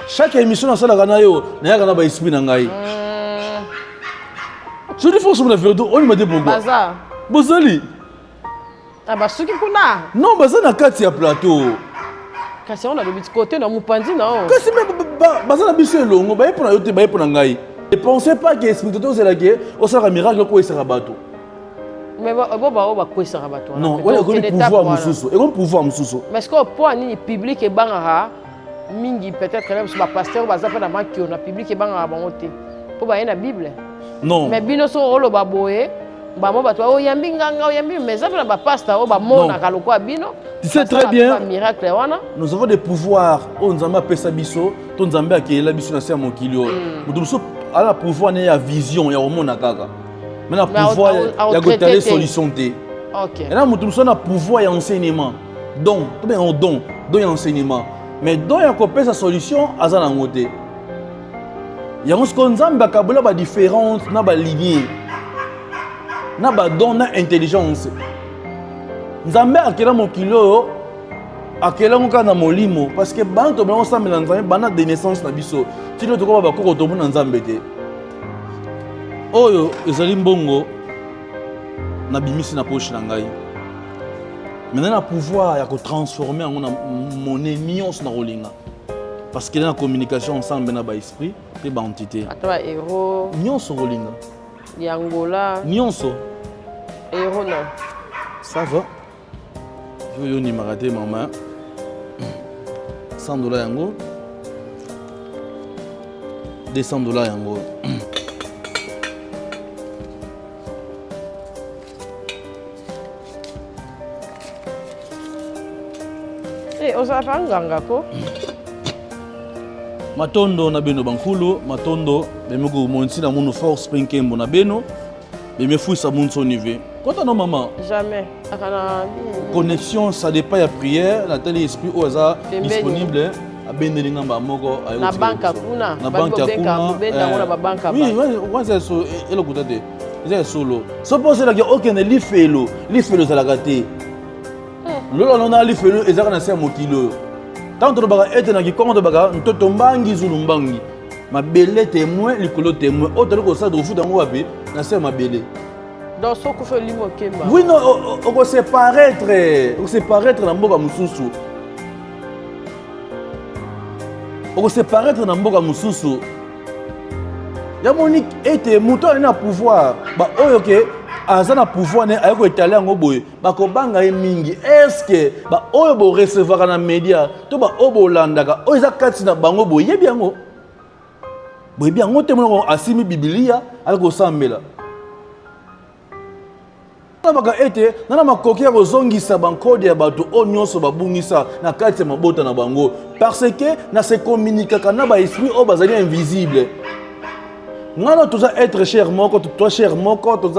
Chaque émission dans la Ganayo, n'a pas d'esprit n'angai. Je dis forcément la vérité, on m'a dit pourquoi. Baza. Bozali. Ah bah ce qui kuna. Non, baza na kati ya plateau. Kasi on a le petit côté dans Mupandi non. Kasi baza na biso elongo, ba yepona yote ba yepona ngai. Ne pensez pas que esprit de c'est là que on sera miracle ko esera bato. Mais ba quoi ça rabato. Non, ouais, il y a pouvoir mususu. Il y a pouvoir mususu. Mais ce que pour ni public et bangara mingi peut-être même sur pasteur baza pas na maki on a public et bangara bangote. Pour ba na Bible. Non. Mais bino so olo baboye. Ba mo bato o yambi nganga o yambi mais ça na ba pasteur o ba mona kaloko bino. Tu sais très bien. Miracle wana. Nous avons des pouvoirs. On nzamba pesa biso, to nzamba akela biso na sia mokilio. Mutu biso ala pouvoir na ya vision ya omona kaka. Mais le pouvoir, il y a des solutions. Ok. Et là, nous avons le pouvoir et enseignement. Donc, on don et enseignement. Mais donc, il y a une solution à ça. Il y a une différence, il y a une lignée. Il y a une intelligence. Nous avons un kilo, un molimo. Parce que nous avons des naissances. Si nous avons oyo ezali mbongo na bimisi na poche na ngai. Maintenant na pouvoir ya ko transformer en monnaie nyonso na rolinga. Parce qu'il y a une communication ensemble na ba esprit et ba entité. Atwa héros Nyonso rolinga. Yangola. Nyonso. Héros non. Ça va. Je vais ni marater maman. $100 yango. $200 yango. Matondo na beno bankulu, matondo bemeko monsi na munu force penkembo na beno, beme fuisa munso nive. Kota no maman. Jamais. Connexion ça dépend ya prière, la télé esprit oza disponible a bendelinga ba moko ayo. Na banka kuna. Na banka kuna. Benda na ba banka. Oui, ouais, so elo kutate. C'est solo. So pose la que aucun li felo za la gâté. Lolo nona li felo ezaka na sia mokilo. Tant to baka ete na kikongo to baka ntoto mbangi zulu mbangi. Mabele témoin likolo témoin. Autre ko sa do futa ngo wapi na sia mabele. Donc so ko fe limo kemba. Oui non, on ko se paraître na mboka mususu. On ko se paraître na mboka mususu. Ya monique ete muto na pouvoir. Ba oyo ke aza na pouvoir ne ayoko étaler yango boye bakobanga ye mingi. Est-ce que ba oyo bo recevoir na média to ba obo landaka oyo za kati na bango boye yebi yango boye biango te monoko asimi biblia ayoko sambela na baka ete nana makoki ya kozongisa bankode ya bato oyo nyonso babungisa na kati ya mabota na bango parce que na se communiquaka na baesprit oyo bazali invisible. Nous tous être cher moko, toi cher moko, tous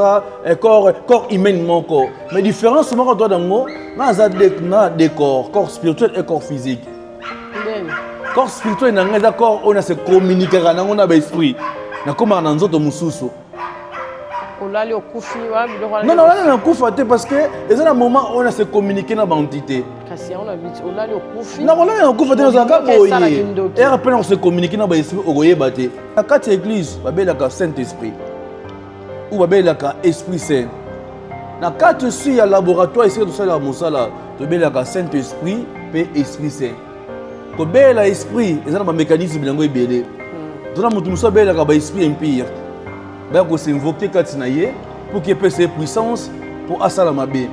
corps humain moko. Mais différence moko toi dans mo, na décor, corps spirituel et corps physique. Corps spirituel na ngeza corps on a se communiquer na ngona ba esprit. Na koma na nzoto mususu. Olali okufi wa biloko. Non, na kufa te parce que c'est un moment on a se communiquer na ba entité. Kasi on a vite olali okufi. Non, olali okufa te za ka boye. Et après on se communiquer na ba esprit okoyeba te. Na kati église babelaka Saint-Esprit ou babelaka Esprit Saint. Na kati aussi ya laboratoire ici tout ça la mosala babelaka Saint-Esprit pe Esprit Saint. Ko bela esprit ezana ba mécanisme bilango ebele. Dona mutu muso belaka ba esprit impire. Ba ko s'invoquer kati na ye pour qu'il puisse puissance pour asala mabe.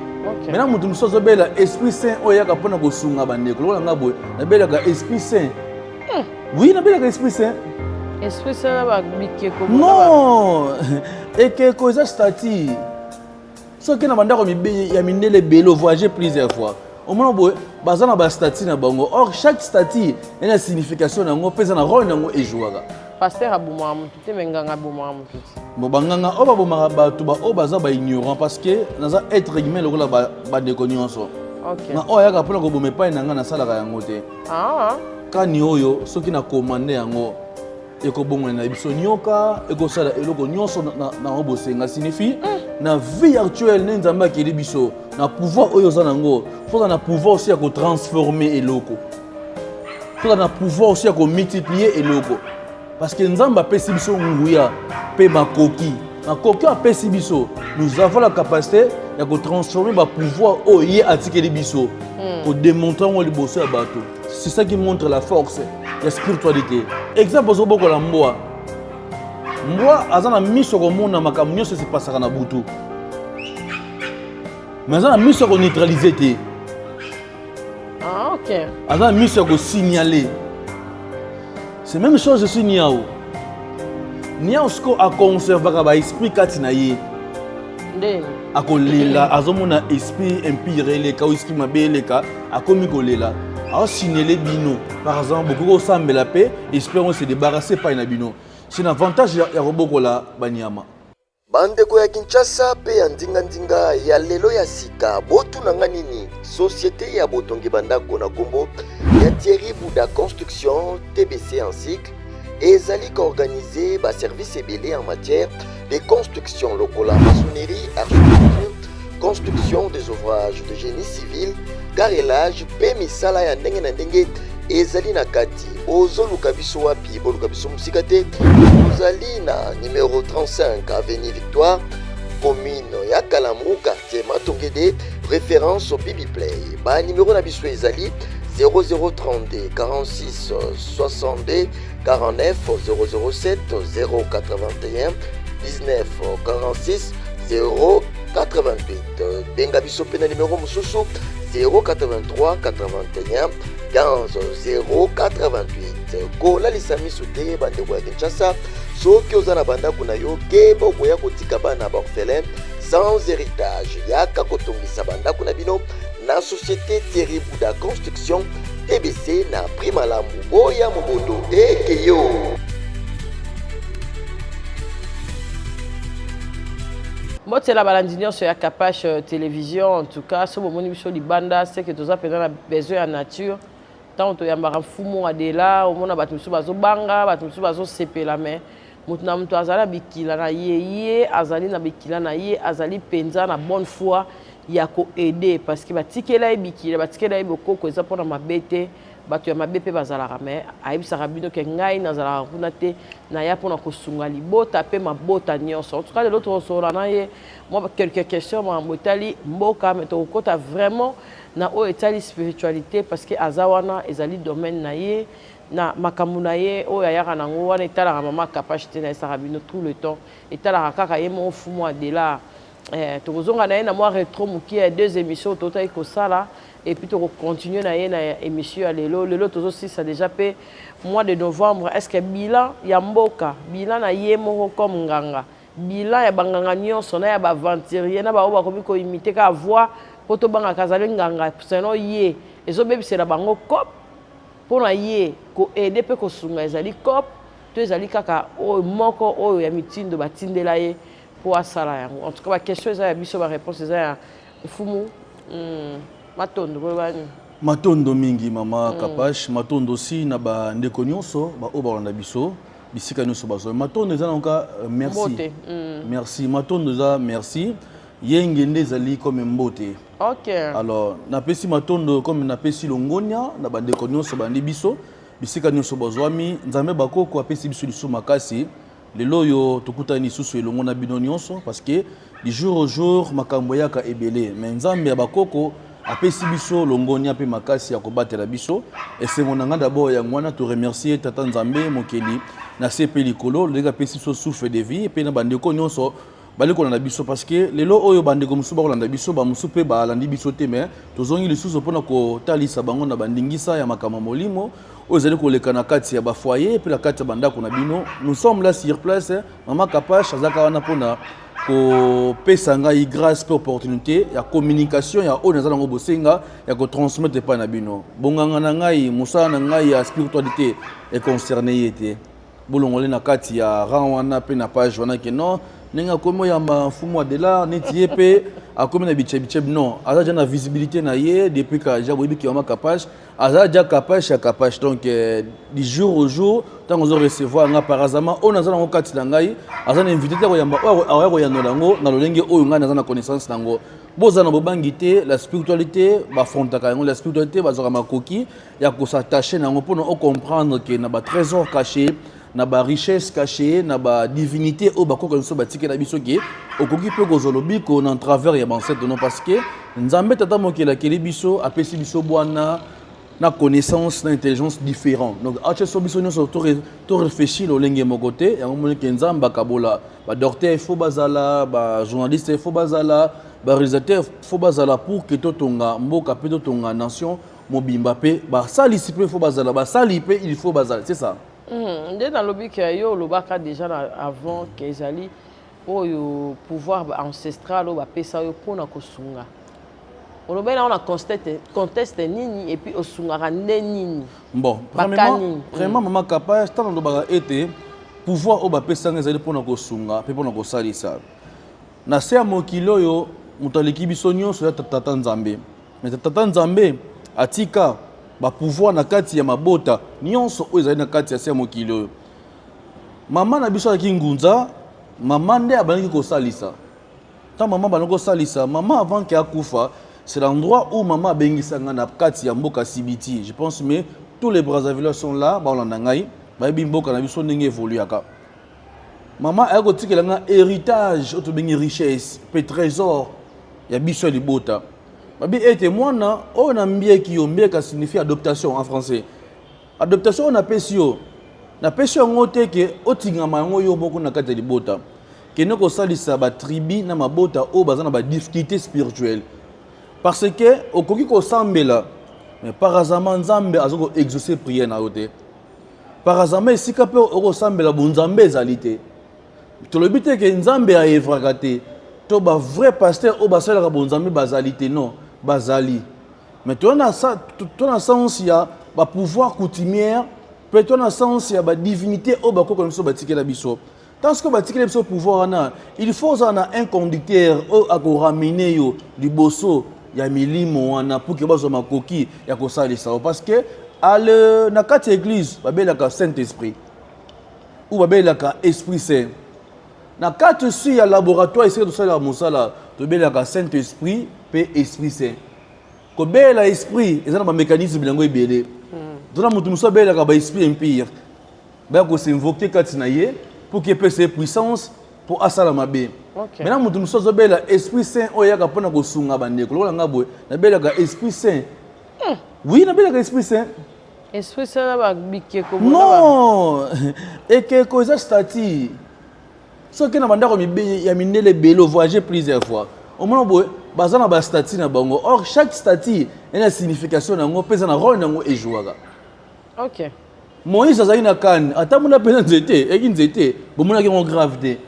Maintenant mutu muso bela Esprit Saint oyaka pona ko sunga bandeko. Lola ngabo na belaka Esprit Saint. Oui, na belaka Esprit Saint. Esprit Saint va biquer comme non et que cause stati ce qui na bandako ya mindele belo voyager plusieurs fois au moment boy bazana ba stati na bango or chaque stati a une signification nango pesa na rôle nango e jouaka pasteur abuma mutu te menganga abuma mutu bo banganga o baboma ba tu ba o baza ba ignorant parce que naza être humain lokola ba décognition OK na o yaka pona ko bome pa nanga na sala ka yango te kani oyo soki na commander yango eko bongo na biso nyoka eko sala eloko nyonso na obosenga signifie na vie actuelle ne nzamba akeli biso na pouvoir oyo za nango faut na pouvoir aussi ya ko transformer eloko tout a pouvoir aussi à multiplier et logo parce que nzamba pesi biso nguya pe makoki makoki a pesi biso nous avons la capacité de transformer le pouvoir au yé atikeli biso pour démontrer on le bosso à bateau. C'est ça qui montre la force la spiritualité. Exemple au boko la mboa azana miso ko mona makambo nyonso se passaka na butu mais azana miso ko neutraliser te. Ah, ok. Azana miso ko signaler. C'est la même chose sur Niao. Niao ce a conservé ba esprit katina ye. Ndenge. Akolela azomona esprit empire le ka esprit mabele ka akomi kolela. A signaler bino. Par exemple, beaucoup semble la paix, espérons se débarrasser pas na bino. C'est un avantage ya robokola banyama. Bandeko ya Kinshasa pe ya ndinga ya lelo ya sika botu nanga nini société ya botongi bandako na kombo ya Thierry Bouda Construction TBC en cycle ezali organisé ba service ebele en matière de construction lokola maçonnerie, architecture, construction des ouvrages de génie civil, carrelage pe misala ya ndenge na ndenge ezali na kati ozoluka biso wapi boluka biso musika te ozali na numéro 35 avenue Victoire commune ya Kalamu quartier Matongede référence au Bibi Play ba numéro na biso ezali 0032 46 62 49 007 081 19 46 088 benga biso pe na numéro mususu 083 81 15 088 kola lisami sote bandeko ya Kinshasa soki oza na bandako na yo keba okoya kotika bana baorphelin sans héritage yaka kotongisa bandako na bino na société Thierry Bouda Construction TBC na prix malamu boya mobondo ekeyo. Moi, c'est la balandinière sur la capache télévision. En tout cas, ce moment où libanda, c'est que tous a besoin de nature. Tant que tu as un fumo à là, au moins tu as besoin banga, tu as besoin CP la main. Maintenant, tu as besoin bikila na ye, azali na bikila na ye, azali penza na bonne foi, ya ko aider parce que batikela bikila, batikela boko ko za pona mabete. Batu ya mabepe bazalaka me ayebisaka bino ke ngai nazalaka kuna te na ya mpona kosunga libota mpe mabota nyonso. En tout cas lelo tokosola na ye mwa quelques questions makambo etali mboka me tokokota vraiment na oyo etali spiritualité parce que aza wana ezali domaine na ye na makambo na ye oyo ayaka nango wana etalaka mama capacité na esaka bino tout le temps etalaka kaka ye moko fumu adela tokozonga na ye na mwa rétro mokie ya 2 émissions totali kosala. Et puis, on continue à l'émission à l'élo. L'élo, aussi, ça déjà fait mois de novembre. Est-ce que bilan, il y a mboka, bilan na yemo comme nganga, bilan ya banganga nyonso na ya ba venturier na ba oba ko imiter ka voix poto banga kazali nganga sinon yé ezo bebisi la bango cop pour na yé ko aider pe ko sunga ezali cop to ezali kaka o moko o ya mitindo batindela ye pour asala yango. En tout cas, la question est biso ba réponse est fumu matondo mingi mama Kapache matondo si na ba ndeko nyonso ba obalanda biso bisika nyonso bazo matondo eza nka merci merci matondo za merci yengende zali comme mbote. OK. Alors na pesi matondo comme na pesi longonia na ba ndeko nyonso bandi biso bisika nyonso bazwami nzambe bakoko apesi biso liso makasi lelo yo tokutani susu elongo na bino nyonso parce que du jour au jour makambo yaka ebele mais nzambe bakoko apesi biso longonia pe makasi ya kobatela biso esengo nanga d'abord ya ngwana to remercier tata nzambe mokeli na sepe likolo lega pesi biso souffle de vie pe na bandeko nyonso baleko na biso parce que lelo oyo bandeko musu ba kolanda biso ba musu pe ba landi biso te mais tozongi lisusu pona ko talisa bango na bandingisa ya makama molimo oyo zali koleka na kati ya ba foyer pe la kati ya bandako na bino nous sommes là sur place mama Kapache azaka wana pona ko pesa ngai grâce pe opportunité ya communication ya oyo nazala ngo bosenga ya ko transmettre pa na bino bonganga na ngai musala na ngai ya spiritualité est concerné yete bolongole na kati ya rang wana pe na page wana ke non Nenga komo yamba fumo de là neti pe a comme na bicheb non. Aza déjà na visibilité na ye depuis que j'ai bobi qui ma capage. Aza déjà capage donc du jour au jour tant on recevoir nga par hasard on a za na kati na ngai aza na invité ko yamba o ya nolango na lolenge oyo nga na connaissance nango. Boza na bobangité la spiritualité ba frontaka la spiritualité ba zoka makoki ya ko s'attacher nango pour on comprendre que na ba trésor caché na ba richesse cachée na ba divinité au bako comme ça batike na biso ke okoki pe kozolobi ko na travers ya ancêtre non parce que nzambe tata mokela keli biso apesi biso bwana na connaissance na intelligence différent donc ache so biso nyonso to réfléchir au lenge mokote ya ngomoni ke nzamba kabola ba docteur fo bazala ba journaliste fo bazala ba réalisateur fo bazala pour que to tonga mboka pe to tonga nation mobimba pe ba sali sipe fo bazala ba sali pe il faut bazala c'est ça. Dès dans le but que yo le baka déjà avant qu'ils allaient au pouvoir ancestral au pesa yo pour na kosunga. On a conteste nini et puis osunga nini. Bon, vraiment maman capable tant ndo baka été pouvoir au pesa ngezali pour na kosunga pe pour na kosalisa. Na se mokilo yo mutaliki biso nyonso ya tata nzambe. Mais tata nzambe atika ba pouvoir na kati ya mabota nyonso oyo ezali na kati ya se mokilo mama na biso aki ngunza mama nde abaniki kosalisa ta mama banoko salisa mama avant que akufa c'est l'endroit où mama abengisanga na kati ya mboka Sibiti je pense mais tous les Brazzaville sont là ba olanda ngai ba bi mboka na biso ndenge évoluaka mama ayako tikelanga héritage oto bengi richesse pe trésor ya biso libota Babi était mwana on a mbieki yo mbieka signifie adoption en français. Adoption on appelle sio. Na pesio ngote ke otingama ngo yo boko na kati libota. Ke noko salisa ba tribu na mabota o bazana ba difficulté spirituelle. Parce que okoki ko sambela mais par hasard nzambe azoko exaucer prière na yote. Par hasard esika pe oko sambela bonzambe ezalité. To le but ke nzambe a evrakate. To ba vrai pasteur o basala ka bonzambe bazalité non. Bazali. Mais tu as ça, tu as sens il y a ba pouvoir coutumière, peut tu as sens il y a ba divinité au bako comme ça batike la biso. Tant que batike la biso pouvoir na, il faut en un conducteur au à ramener yo du bosso ya milimo wana pour que bazo makoki ya ko salisa parce que à na kati église ba bela ka Saint-Esprit ou ba bela ka Esprit Saint. Na kati si ya laboratoire ici de ça la musala, to bela ka Saint-Esprit pe Esprit Saint. Ko bela esprit, ezana ba mécanisme bilango ebele. Dona mutu muso bela ka ba esprit impire. Ba ko s'invoquer kati na ye pour que peut ses puissance pour asala mabe. Maintenant mutu muso zo bela Esprit Saint oya ka pona ko sunga bandeko. Lokola ngabwe na bela ka Esprit Saint. Oui, na bela ka Esprit Saint. Esprit Saint ba bikeko bona. Non. Et que cause stati. So que na bandako mi ya minele belo voyager plusieurs fois. Au moment où bazana ba statut na bango or chaque statut a une signification nango pesa na rôle nango e jouaka. OK. Moïse azali na kan atamuna pena nzete eki nzete bomona ke mon gravité.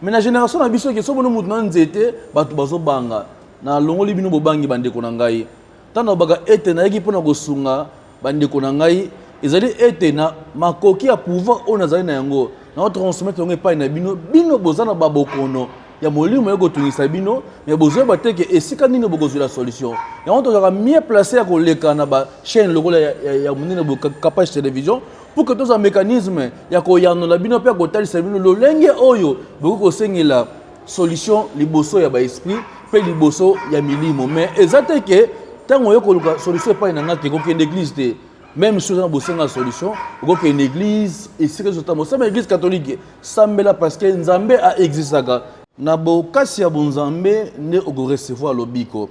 Mais la génération na biso ke so bono mutu na nzete batu bazo banga na longoli bino bobangi bandeko na ngai. Tana baga ete na eki pona kosunga bandeko na ngai ezali ete na makoki ya pouvoir ona zali na yango na transmettre yango epai na bino bozana babokono ya molimo yoko tungisa bino mais besoin bateke esika nini bokozo la solution et on doit mieux placer à koleka na ba chaîne lokola ya munene bo capage télévision pour que tous un mécanisme ya ko yano la bino pe ko talisa bino lolenge oyo boko sengela solution liboso ya ba esprit pe liboso ya milimo mais ezateke tango yoko luka solution pa ina ngate ko kende église te même si on a besoin de solution ko kende église et c'est que notamment ça église catholique sambela parce que nzambe a existaka na bokasi ya bonzambe ne oko recevoir lobiko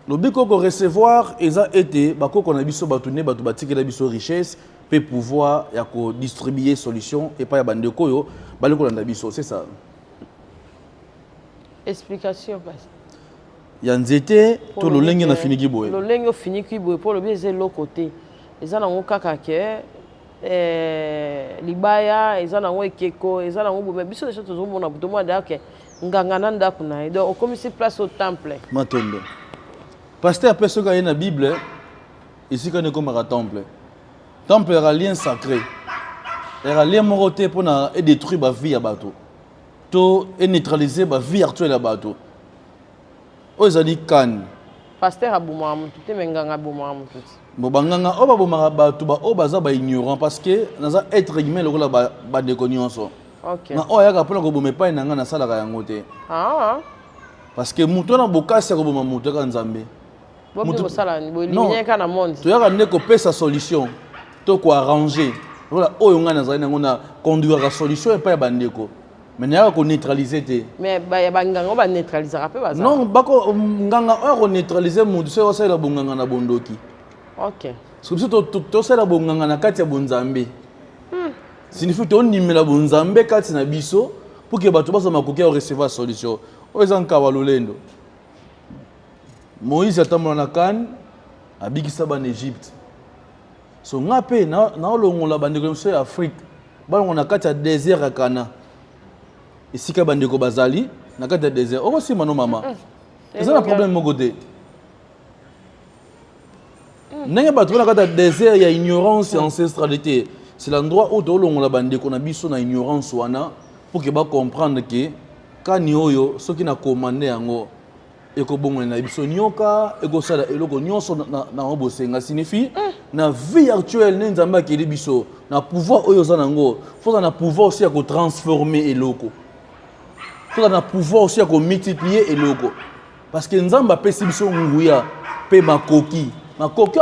ko recevoir eza été bakoko na biso batune batu batikela biso richesse pe pouvoir ya ko distribuer solution et pas ya bandeko yo baleko na biso c'est ça explication basi ya nzete to lolenge na finiki boye lolenge finiki boye pour le bien c'est l'autre côté eza na ngokaka ke libaya eza na ngo ekeko eza na ngo bobe biso deso tozomona buto mwa dake nganga na ndako na donc okomisi place au temple matondo pasteur personne qui a na bible ici quand on comme temple temple est un lien sacré est un lien moroté pour na détruire ba vie ya bato to neutraliser ba vie actuelle ya bato oyo ezali kani pasteur abomaka motu te me nganga abomaka motu te bo banganga oyo babomaka bato oyo baza baignorant parce que naza être humain lokola bandeko nyonso na oyo ayaka mpona koboma epai na ngai nasalaka yango te parce que moto wana bokasi ya koboma moto yaka nzambe toyaka nde kopesa solution to koarrange lokola oyo ngai nazali nango na conduiraka solution epai ya bandeko mais nayaka koneutralize te banganga oyo baneutralizaka mpe baza non bako nganga oyo koneutralize motu soki osalela bonganga na bondoki soki tosalela bonganga na kati ya bonzambe signifie tonimela bonzambe kati na biso pour que bato bazala makoki ya recevoir solution oyo eza nkawa lolendo Moïse atambola na Kane abikisa bana Egypte so nga mpe naolongola bandeko mosusu ya Afrique balongola na kati ya désert ya Kana esika bandeko bazali na kati ya désert okosima no mama eza na problème moko te ndenge bato bana kati ya désert ya ignorance et ancestralité c'est l'endroit où tolongola bandeko na biso na ignorance wana pour que ba comprendre que kani oyo soki na commandé yango ekobongwana na biso nyoka ekosala eloko nyonso na obosenga signifie na vie actuelle ne nzambe akeli biso na pouvoir oyo za nango faut na pouvoir aussi ya ko transformer eloko faut na pouvoir aussi ya ko multiplier eloko parce que nzambe apesi biso nguya pe makoki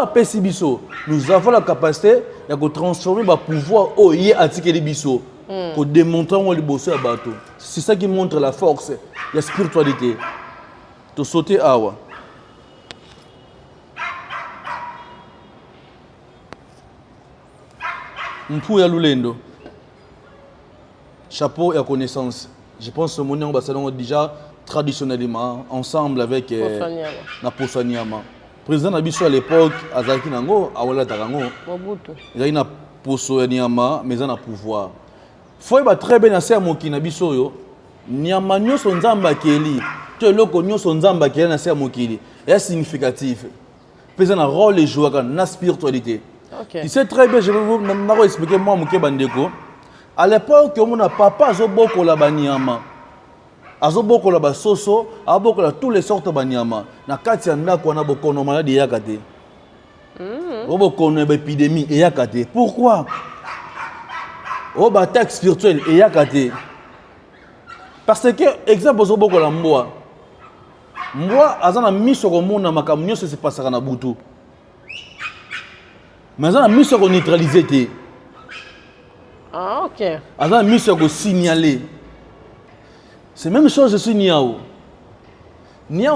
apesi biso nous avons la capacité ya ko transformer ba pouvoir oyo atikeli biso ko démontrer ngo liboso ya bato c'est ça qui montre la force la spiritualité to sauter awa mpu ya lulendo chapeau et connaissance je pense que mon nom basalon déjà traditionnellement ensemble avec na Posaniama président na biso à l'époque azaki nango awala tarango Mobutu il na Posaniama mais na pouvoir faut ba très bien na moki na biso yo nyama nyonso nzamba keli to eloko nyonso nzamba keli na se mokili est significatif pesa na rôle et jouer na spiritualité tu sais très bien je vais vous expliquer moi moke bandeko à l'époque on a papa azobokola banyama azobokola basoso abokola tous les sortes banyama na kati ya ndako wana bokono maladie ya kate bokono ba épidémie et ya kate pourquoi o ba attaque spirituelle et ya kate parce que exemple ozobokola mbwa azana miso komona makambo nyonso se passaka na butu mais azana miso ko neutraliser te azana miso ko signaler c'est même chose je suis niao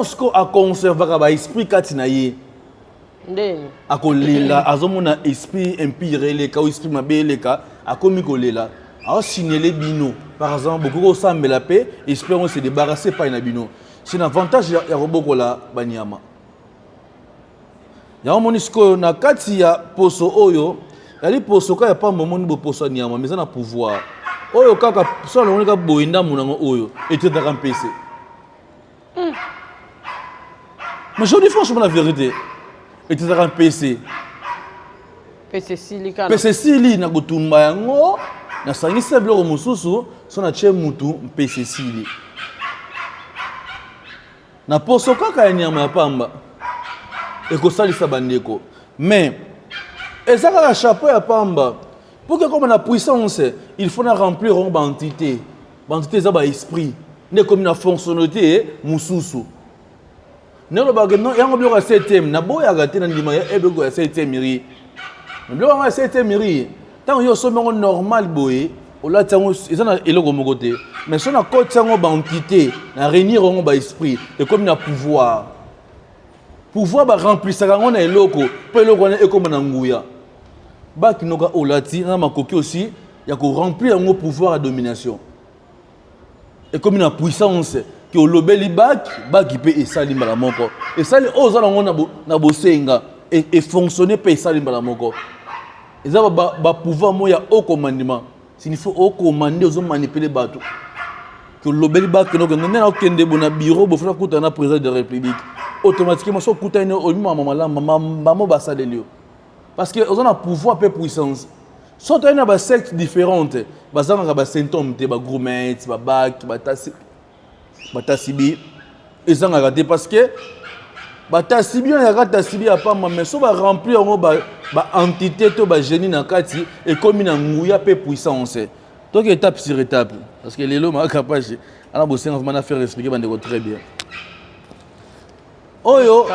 sko a conserver ba esprit kati na ye ndeni akolela azomona esprit impire le ka esprit mabeleka akomi kolela a signaler bino par exemple beaucoup sambela pe espérons se débarrasser pas na bino c'est un avantage ya robokola banyama ya monisko na kati ya poso oyo yali poso ka ya pamba moni bo poso nyama mais na pouvoir oyo kaka so na onika boinda munango oyo était à mpese mais je dis franchement la vérité était à mpese pese sili na kutumba yango na sangisa biloko mususu so na che mutu mpese sili na poso kaka ya nyama ya pamba ekosalisa bandeko mais ezaka la chapeau ya pamba pour que comme la puissance il faut na remplir une entité za ba esprit ne comme na fonctionnalité mususu ne lo bageno yango biloko ya 7e na boya gate na ndima ya ebego ya 7e miri biloko ya 7e miri tant yo so mengo normal boye ola tango ezana eloko moko te mais so na côté yango ba entité na réunir yango ba esprit et comme na pouvoir ba remplir ça yango na eloko pe eloko na ekoma na nguya ba kinoka olati na makoki aussi ya ko remplir yango pouvoir à domination et comme na puissance que olobeli baki pe esali mbala moko esali ozala yango na bosenga et fonctionner pe esali mbala moko ezaba ba pouvoir moya au commandement s'il faut au commander aux manipuler bateau que l'obéli bak no ngene na kende bona bureau bo fala kuta na président de la république automatiquement so kuta ine o mama maman mo basalelio parce que on a pouvoir pe puissance Soit il y a des sectes différentes, il y a des symptômes, des grumets, des bacs, des tassibi. Et ça a raté parce que les tassibi, il y a des tassibi, mais si on remplit l'entité, le génie, et comme il y a une puissance. Donc étape sur étape. Parce que les lots, je suis capable de faire expliquer très bien. Oyo,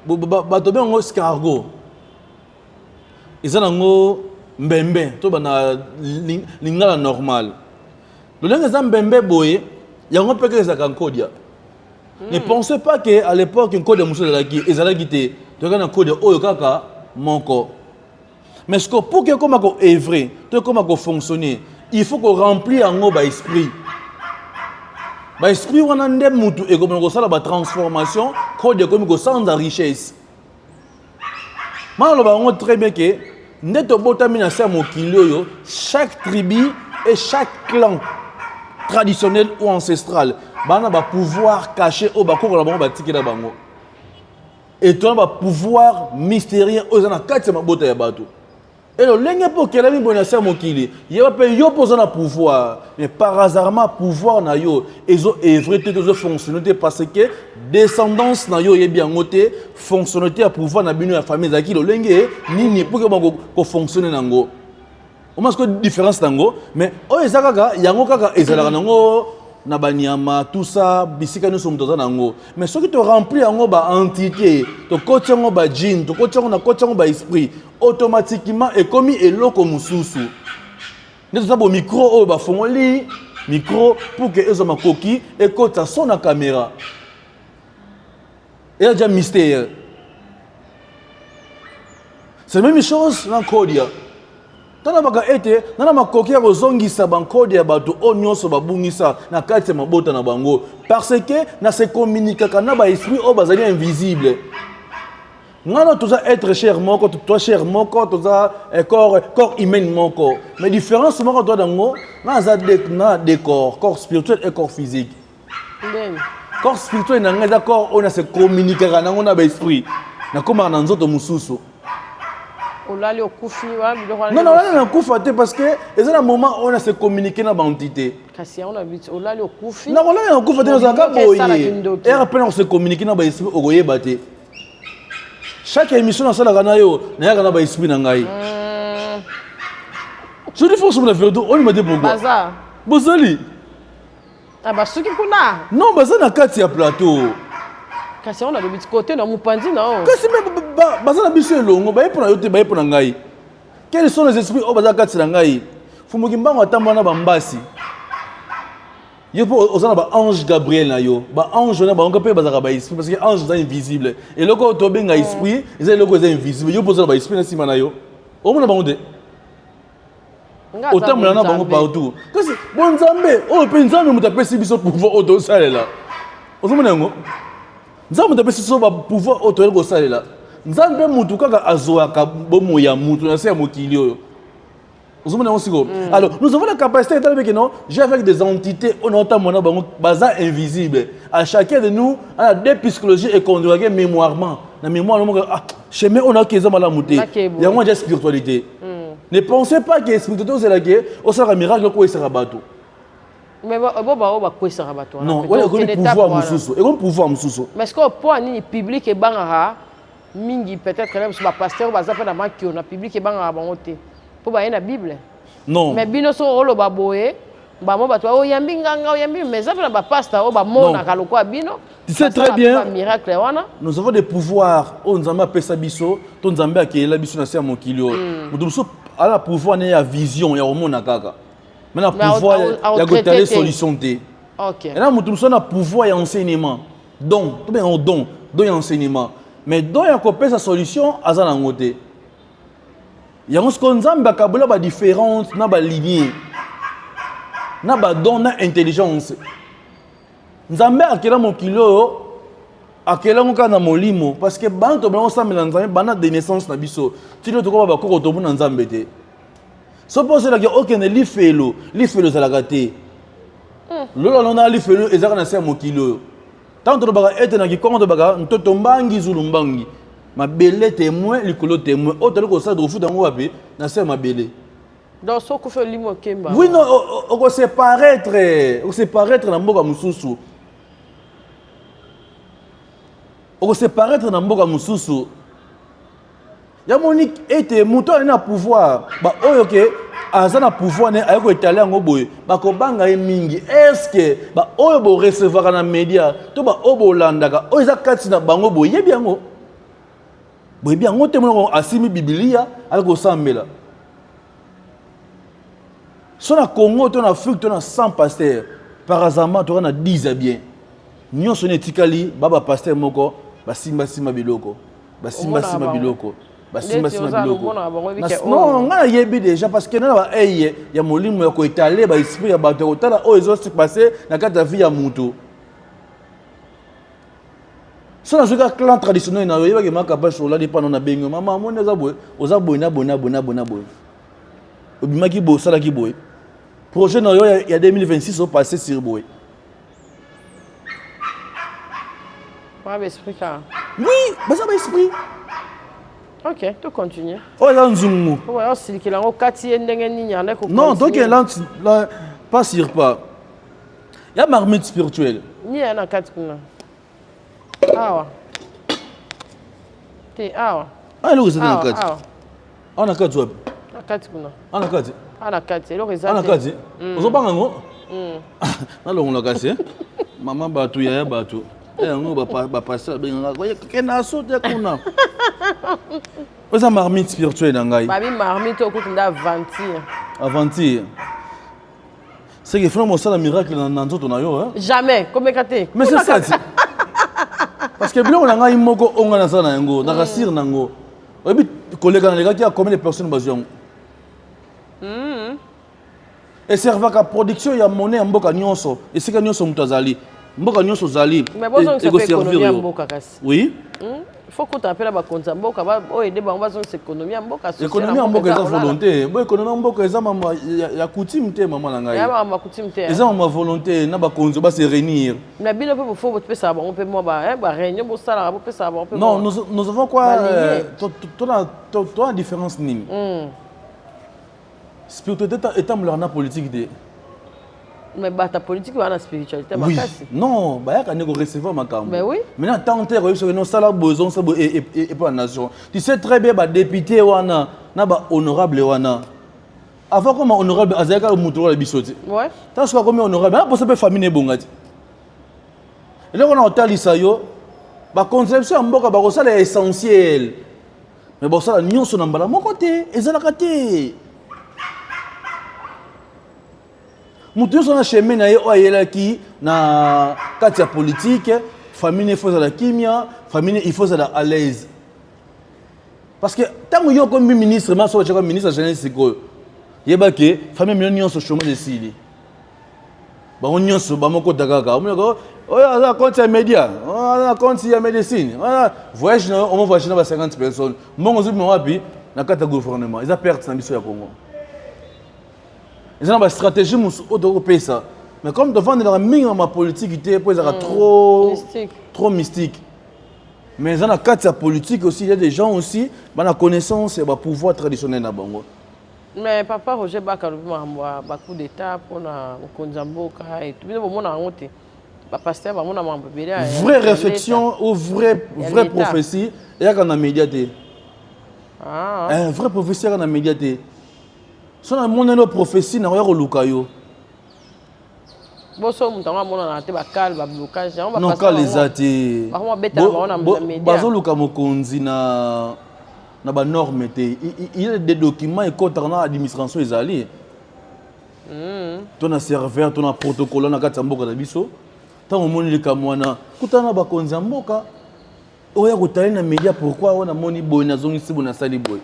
bato bien ngo escargot. Ils ont mbembe, to bana lingala normal. Le lenge za mbembe boye, yango peke za kankodia. Ne pensez pas que à l'époque une code muso la qui ezala gité, to kana code oyo kaka monko. Mais ce que pour que comme ko œuvrer, to comme ko fonctionner, il faut qu'on remplit yango ba esprit. Ba esprit wana nde mutu e comme ko sala ba transformation, code comme ko sans la richesse. Malo ba on très bien que neto botami na sa mokili oyo, chaque tribu et chaque clan traditionnel ou ancestral, bana ba pouvoir caché au bako la bango batiki na bango. Et toi ba pouvoir mystérieux aux na kati ma bota ya bato. Et le lenge pour que la ligne na sa mokili, il va payer yo posa na pouvoir, mais par hasardement pouvoir na yo, ezo œuvrer te fonctionner parce que descendance na yo ye bien ngoté, fonctionnalité à pouvoir na bino ya famille zaki le lenge nini pour que ko fonctionner nango. On a une différence nango, mais oh ezaka yango kaka ezalaka nango na banyama tout ça bisika nous sommes dans nango. Mais ce qui te remplit yango ba entité, to coach yango ba jean, to coach yango na coach yango ba esprit, automatiquement est commis eloko mususu. Ne ça bo micro oh ba fongoli micro pour que ezo makoki et coach son na caméra. Et il y a déjà mystère. C'est la même chose dans Kodia. Tana baka ete nana makoki ya kozongisa bankode ya bato o nyonso babungisa na kati ya mabota na bango parce que na se communiquer na ba esprit o bazali invisible. Ngana toza être cher moko toi cher moko toza corps humain moko mais différence moko toi dango na za décor corps spirituel et corps physique. Corps spirituel na ngeza corps on a se communiquer na ngona ba esprit na koma na nzoto mususu. Non, non, on a kufa parce que c'est un moment où on a se communiquer dans l'entité. Non, on a kufa dans un cas et après on se communiquer dans l'esprit au goye bate. Chaque émission dans la ganayo, n'a pas dans l'esprit nangai. Je dis faut sur faire tout, on me dit pourquoi. Bazar. Bozali. Ah bah ce qui kuna. Non, bazar na kati ya plateau. Kasi on a le petit côté dans Mupandi non. Kasi mais bazar na biso longo, ba pour na yote ba pour na ngai. Quels sont les esprits au bazar kati na ngai? Fumuki mbango atamba na bambasi. Yo po ozana ba ange Gabriel na yo. Ba ange na ba on peut bazar ba esprit parce que ange est invisible. Et loko to benga esprit, ils loko est invisible. Yo poza ba esprit na sima na yo. O mona bango de. Autant mona na bango partout. Kasi bon Nzambe, o pe Nzambe mutapesi biso pouvoir auto salela. Ozomona ngo. Nzambe mutapesi biso ba pouvoir auto ko salela. Nzambe mutu kaka azoaka bomo ya mutu na se ya mokili oyo. Alors, nous avons la capacité de non, j'ai avec des entités, on entend mon bazar invisible. À chacun de nous, on a des psychologies et qu'on doit mémoirement. La mémoire, chemin, on a qu'ils ont mal à monter. Il y a moins de spiritualité. Ne pensez pas que la spiritualité, c'est la guerre, on sera un miracle, quoi, il sera bateau. Mais quoi, sera bateau? Non, il y a un pouvoir moussoussou. Il y a un pouvoir moussoussou. Mais est-ce qu'on peut aller public et bangara, mingi peut-être même sur la pasteur, bazar fait la marque, on a public et bangara, bangoté. Pour bailler la Bible. Non. Mais bino so rolo baboye, ba mo batwa o yambi nganga o yambi mais ça na ba pasteur o ba mona kaloko bino. Tu sais très bien. Miracle wana. Nous avons des pouvoirs. On Nzambe pesa biso, ton Nzambe akela biso na sia mokilio. Mutuso ala pouvoir na ya vision ya omona kaka. Mais na pouvoir ya gotaler solution té. OK. Et là mutuso na pouvoir ya enseignement. Donc, tout bien on don ya enseignement. Mais don ya ko pesa solution azana ngote. Il y a ce qu'on a des différences, des lignées, des dons d'intelligence. Nous avons des molimo parce que quand on a des naissances, tu dois avoir des choses qui sont des so pour cela que aucun li felo za la gâté. Lolo on a li felo ezaka na se mokilo. Tant to ba ete na ki konto ba ntoto mbangi zulumbangi. Ma belle témoin, le colo témoin. Autre que ça, de fou dans wapi, na se ma belle. Donc, ce qu'on fait limo kemba. Oui, non, on se paraître dans mboka mususu. On se paraître dans mboka mususu. Ya monique était mouton na pouvoir. Ba oyo ke azana pouvoir ne ayoko étaler ngo boye. Ba ko banga mingi. Est-ce que ba oyo bo recevoir na média to ba obo landaka. Oyo za kati na bango boye yebi yango. Boye bien ngo te mo asimi Biblia alko sambela. So na Congo to na Afrique to na 100 pasteurs. Par hasard to na 10 bien. Nyon so ne tikali baba pasteur moko ba simba biloko. Ba simba biloko. Non, on a yebi déjà parce que na ba eye ya molimo ya ko étaler ba esprit ya bato otala o ezo se passer na kata vie ya mutu. So na joka clan traditionnel na yeba ke makaba sur la dépend na bengo mama mo neza boy oza boy na boy. Obimaki bo sala ki boy. Projet na yo ya 2026 au passé sur boy. Pas esprit ka. Oui, bah ça ba esprit. Ok, tu continues. Oh là nzungu. Ouais, on s'il qu'il a un quartier n'engagé ni non, donc il là pas sur pas. Il y a marmite spirituelle. Ni un quartier là. Ah ouais. T'es ah ouais. Ah là c'est un quartier. On a quartier. Un quartier là. On a quartier. On a quartier. Le résultat. On a quartier. Vous en parlez ngo? Alors on a quartier. Maman batu ya batu. On va passer bien. Qu'est-ce sauté kuna? Vous avez marmite spirituelle dans ngai. Babi marmite au côté d'aventure. Aventure. C'est que finalement ça le miracle dans nzoto na yo hein. Jamais. Comme kate. Mais c'est ça. Parce que bien on a ngai moko onga na sana yango, na rasir nango. Obi collègue na lega qui a combien de personnes bazion. Et serva ka production ya monnaie mboka nyonso. Et c'est que nyonso mutazali. Mboka nyonso zali. Mais bon ça fait économie mboka kasi. Oui. Il faut qu'on t'appelle à konza mboka ba o aider ba on économie mboka social. Économie mboka eza volonté. Bo économie mboka eza mama ya coutume te mama na ngai. Ya mama coutume te. Eza mama volonté na ba konzo ba se réunir. Mais bien peut faut peut ça on peut moi ba ba réunion bo sala ba peut ça on peut. Non, nous avons quoi toi différence nini. Spiritualité étant la politique de. Mais ta politique ou la spiritualité oui. Non, bah il y a recevoir ma cam. Mais oui. Maintenant tant que non ça la besoin ça et pas nation. Tu sais très bien bah député wana na ba honorable wana. Avant comme honorable azaka mutu la bisoti. Ouais. Tant soit comme honorable, na pour famille ne bongati. Et là on a otalisa yo ba conception mboka ba ko ça essentiel. Mais bon ça la nyonso na mbala mon côté, ezala kate. Mutu son chemin na yo ayelaki na kati ya politique, famille il faut la kimia, famille il faut la à l'aise. Parce que tant que yo comme ministre, ma so comme ministre jeunesse siko. Yeba ke famille million so chômage de sili. Ba onyo so ba moko takaka. O moko oya za compte ya média, na compte ya médecine. Voilà, voyage on va voyager na 50 personnes. Mbongo zo mwapi na kata gouvernement. Ils a perte na biso ya Congo. Ils ont une stratégie européenne. Mais comme devant la minimum politique, ils trop mystique. Mais dans la cadre politique aussi, il y a des gens aussi, qui ont la connaissance et le pouvoir traditionnel dans Bango. Mais papa Roger Baka a coup d'état pour le Konzamboka et tout. Pasteur, vraie réflexion ou vraie prophétie, il y a un médiaté. Un vrai prophétie, il y a un médiaté. Si on a une prophétie, on a un lukayo. Non, quand les athées. Bazo luka mokonzi na ba norme te. Il y a des documents et quand on a administration ezali. Ton serveur, ton protocole na kati mboka na biso. Tant moni le kamwana, kutana ba konzi mboka. Oya kutali na média pourquoi on a moni boy na zongi sibo na sali boy.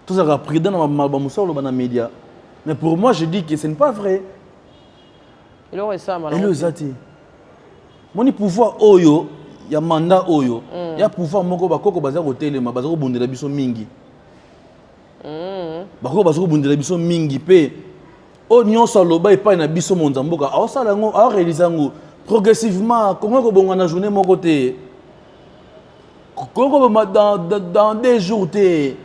Tout ça a pris dans les médias. Mais pour moi, je dis que ce n'est pas vrai. Et le zati. Mon pouvoir oyo, il y a mandat oyo, il y a pouvoir moko bakoko bazako hotel ma bazako bundela biso mingi. Bakoko bazako bundela biso mingi pe o nyonso loba epai na biso monzamboka. A sala ngo a réaliser ngo progressivement comment ko bonga na journée moko te. Comment dans des jours te.